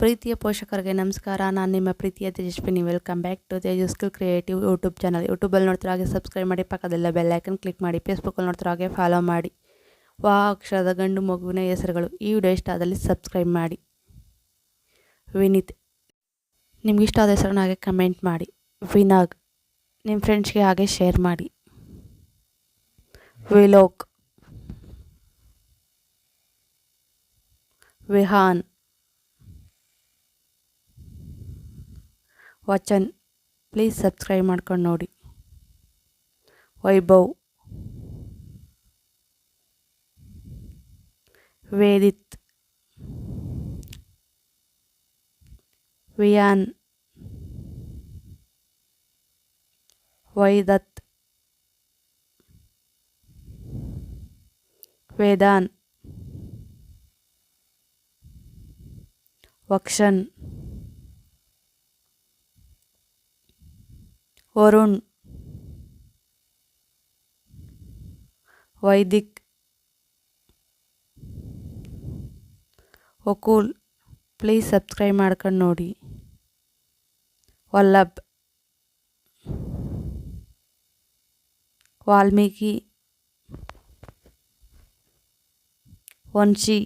ಪ್ರೀತಿಯ ಪೋಷಕರಿಗೆ ನಮಸ್ಕಾರ. ನಾನು ನಿಮ್ಮ ಪ್ರೀತಿಯ Tejaswini. Welcome back to Tejas skill creative YouTube channel. ಯೂಟ್ಯೂಬಲ್ಲಿ ನೋಡ್ತಿರೋ ಹಾಗೆ ಸಬ್ಸ್ಕ್ರೈಬ್ ಮಾಡಿ, ಪಕ್ಕದಲ್ಲ ಬೆಲ್ ಐಕನ್ ಕ್ಲಿಕ್ ಮಾಡಿ. ಫೇಸ್ಬುಕ್ಕಲ್ಲಿ ನೋಡ್ತಿರೋ ಹಾಗೆ ಫಾಲೋ ಮಾಡಿ. ವಾ ಅಕ್ಷರದ ಗಂಡು ಮಗುವಿನ ಹೆಸರುಗಳು. ಈ ವಿಡಿಯೋ ಇಷ್ಟ ಆದಲ್ಲಿ ಸಬ್ಸ್ಕ್ರೈಬ್ ಮಾಡಿ. ವಿನೀತ್, ನಿಮ್ಗೆ ಇಷ್ಟ ಆದ ಹೆಸರನ್ನ ಹಾಗೆ ಕಮೆಂಟ್ ಮಾಡಿ. ವಿನಾಗ್, ನಿಮ್ಮ ಫ್ರೆಂಡ್ಸ್ಗೆ ಹಾಗೆ ಶೇರ್ ಮಾಡಿ. ವಿಲೋಕ್, ವಿಹಾನ್, ವಚನ್, ಪ್ಲೀಸ್ ಸಬ್ಸ್ಕ್ರೈಬ್ ಮಾಡ್ಕೊಂಡು ನೋಡಿ. ವೈಭವ್, ವೇದಿತ್, ವಿಯಾನ್, ವೈದತ್, ವೇದಾನ್, ವಕ್ಷನ್, ವರುಣ್, ವೈದಿಕ್, ವಕೂಲ್, ಪ್ಲೀಸ್ ಸಬ್ಸ್ಕ್ರೈಬ್ ಮಾಡ್ಕೊಂಡು ನೋಡಿ. ವಲ್ಲಭ್, ವಾಲ್ಮೀಕಿ, ವಂಶಿ,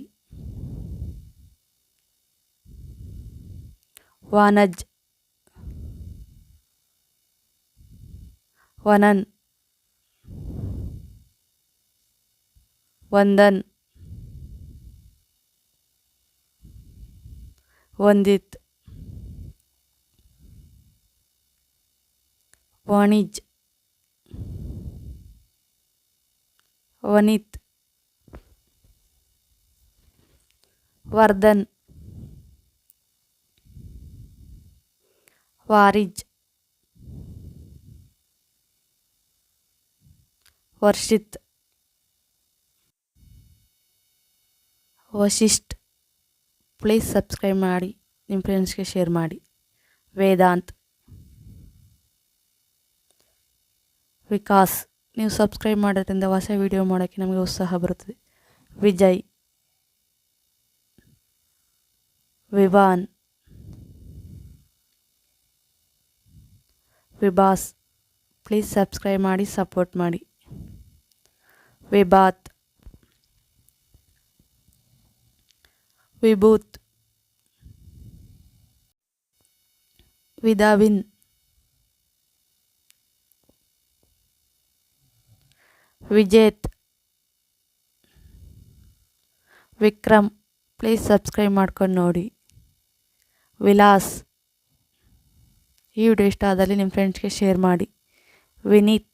ವಾನಜ್, ವನನ್, ವಂದನ್, ವಂದಿತ್, ವಾಣಿಜ್, ವನಿತ್, ವರ್ಧನ್, ವಾರಿಜ್, ವರ್ಷಿತ್, ವಶಿಷ್ಠ್, ಪ್ಲೀಸ್ ಸಬ್ಸ್ಕ್ರೈಬ್ ಮಾಡಿ, ನಿಮ್ಮ ಫ್ರೆಂಡ್ಸ್ಗೆ ಶೇರ್ ಮಾಡಿ. ವೇದಾಂತ್, ವಿಕಾಸ್, ನೀವು ಸಬ್ಸ್ಕ್ರೈಬ್ ಮಾಡೋದ್ರಿಂದ ಹೊಸ ವಿಡಿಯೋ ಮಾಡೋಕ್ಕೆ ನಮಗೆ ಉತ್ಸಾಹ ಬರುತ್ತದೆ. ವಿಜಯ್, ವಿವಾನ್, ವಿಭಾಸ್, ಪ್ಲೀಸ್ ಸಬ್ಸ್ಕ್ರೈಬ್ ಮಾಡಿ, ಸಪೋರ್ಟ್ ಮಾಡಿ. ವಿಭಾತ್, ವಿಭೂತ್, ವಿದಾವಿನ್, ವಿಜೇತ್, ವಿಕ್ರಮ್, ಪ್ಲೀಸ್ ಸಬ್ಸ್ಕ್ರೈಬ್ ಮಾಡ್ಕೊಂಡು ನೋಡಿ. ವಿಲಾಸ್, ಈ ವಿಡಿಯೋ ಇಷ್ಟ ಆದಲ್ಲಿ ನಿಮ್ಮ ಫ್ರೆಂಡ್ಸ್ಗೆ ಶೇರ್ ಮಾಡಿ. ವಿನೀತ್,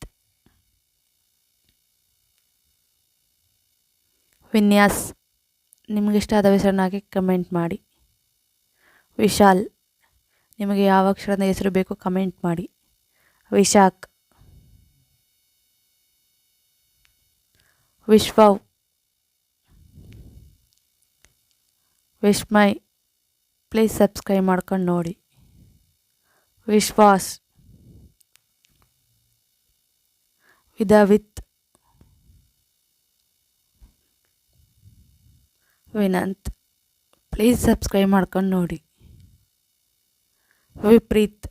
ವಿನ್ಯಾಸ್, ನಿಮಗಿಷ್ಟ ಆದ ಹೆಸರನ್ನಾಗಿ ಕಮೆಂಟ್ ಮಾಡಿ. ವಿಶಾಲ್, ನಿಮಗೆ ಯಾವ ಅಕ್ಷರದ ಹೆಸರು ಬೇಕು ಕಮೆಂಟ್ ಮಾಡಿ. ವಿಶಾಖ್, ವಿಶ್ವವ್, ವಿಸ್ಮಯ್, ಪ್ಲೀಸ್ ಸಬ್ಸ್ಕ್ರೈಬ್ ಮಾಡ್ಕೊಂಡು ನೋಡಿ. ವಿಶ್ವಾಸ್, ವಿದಾವಿತ್, ವಿನಂತ್, ಪ್ಲೀಸ್ ಸಬ್ಸ್ಕ್ರೈಬ್ ಮಾಡ್ಕೊಂಡು ನೋಡಿ. ವಿಪ್ರೀತ್,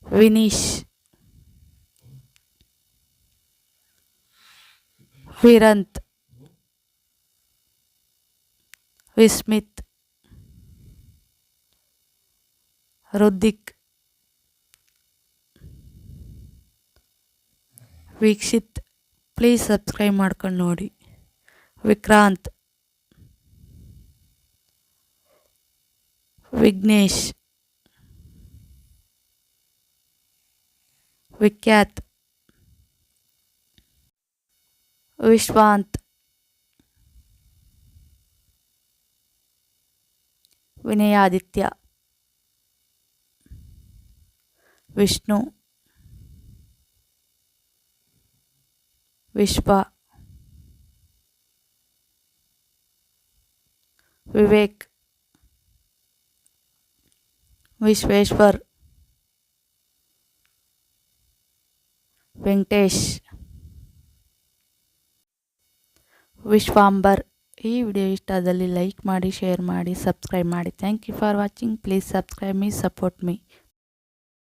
ವಿನೀಶ್, ವಿರಂತ್, ವಿಸ್ಮಿತ್, ರುದ್ದಿಕ್, ವೀಕ್ಷಿತ್, ಪ್ಲೀಸ್ ಸಬ್ಸ್ಕ್ರೈಬ್ ಮಾಡ್ಕೊಂಡು ನೋಡಿ. ವಿಕ್ರಾಂತ್, ವಿಘ್ನೇಶ್, ವಿಖ್ಯಾತ್, ವಿಶ್ವಾಂತ್, ವಿನಯಾದಿತ್ಯ, ವಿಷ್ಣು, ವಿಶ್ವ, ವಿವೇಕ್, ವಿಶ್ವೇಶ್ವರ್, ವೆಂಕಟೇಶ್, ವಿಶ್ವಾಂಬರ್, ಈ ವಿಡಿಯೋ ಇಷ್ಟ ಆದಲ್ಲಿ ಲೈಕ್ ಮಾಡಿ, ಶೇರ್ ಮಾಡಿ, ಸಬ್ಸ್ಕ್ರೈಬ್ ಮಾಡಿ. Thank you for watching. Please subscribe me, support me.